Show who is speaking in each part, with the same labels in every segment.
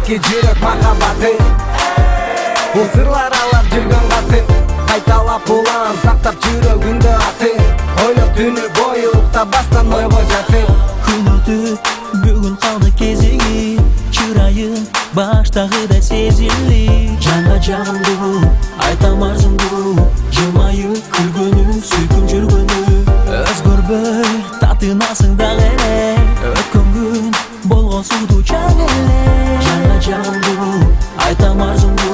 Speaker 1: эки жүрөк махабаты. Бул сырлар алар жүргөн каты, кайталап улан сактап жүрөгүндө аты. Ойлоп түнү бою уктабастан ойго жатып.
Speaker 2: Күн өтүп бүгүн калды кезеги, чырайың баштагыдай сезимли. Жанга жагымды айтам арзымды, жылмайып күлгөнү сүйкүп жүргөнү. Өзгөрбөй татынасың дагы эле, өткөн күн болгон сууду чаң эле. Жанга жагымды айтам арзымды,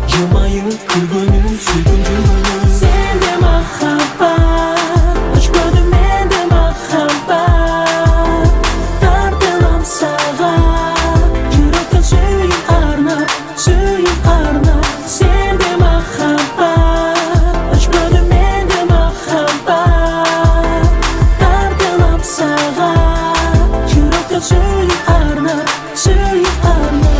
Speaker 2: жылмайып күлгөнү сүйкүп жүргөнү. Сенде махаббат, өчпөдү менде махаббат. Тартылам сага, жүрөктөн сүйүп арнап, сүйүп арнап. Сенде махаббат, өчпөдү менде махаббат. Тартылам сага, жүрөктөн сүйүп арнап, сүйүп арнап.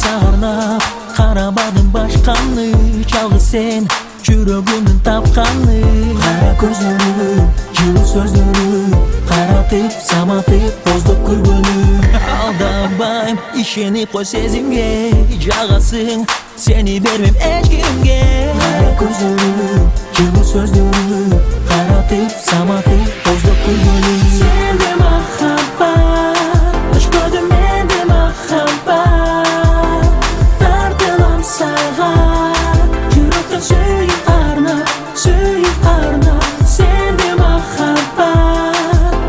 Speaker 2: Сағырнап қарабадым башқаны, жалғыз сен жүрөгүмдүн тапқаны. Қара көзлөрү, жылы сөздөрү, қаратып, саматып, боздоп күлгөнү. Алдабайм, ишенип кой сезимге, жагасың, сени бермем эч кимге. Қара көзлөрү, жылы сөздөрү, қаратып, саматып, боздоп күлгөнү. Сенде махаббат, өчпөдү менде махаббат. Тартылам сага, жүрөктөн сүйүп арнап, сүйүп арнап. Сенде махаббат,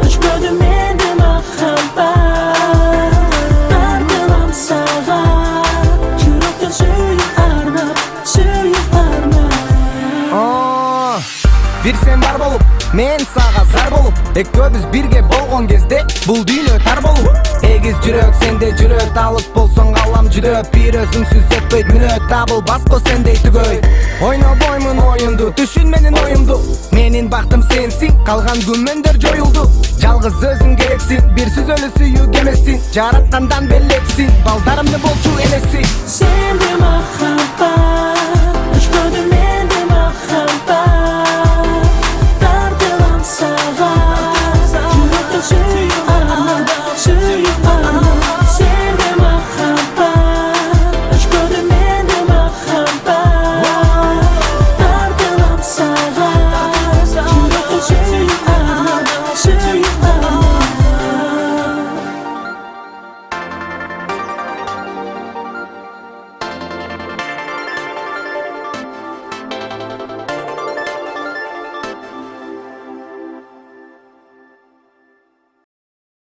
Speaker 2: өчпөдү менде махаббат. Тартылам сага, жүрөктөн сүйүп арнап, сүйүп арнап.
Speaker 1: Бир сен бар болуп, мен сага зар болуп, экөөбүз бирге болгон кезде бул дүйнө тар болуп. Эгиз жүрөк сенде жүрөк, алыс болсоң алам жүдөп. Бир өзүңсүз өтпөйт мүнөт, табылбас го сендей түгөй. Ойнобоймун оюнду, түшүн менин оюмду. Менин бактым сенсиң, калган күмөндөр жоюлду. Жалгыз өзүң керексиң, бир сүзөлү сүйүү эмессиң. Жараткандан белексиң, балдарымды болчу энеси.
Speaker 2: Сенде махаббат,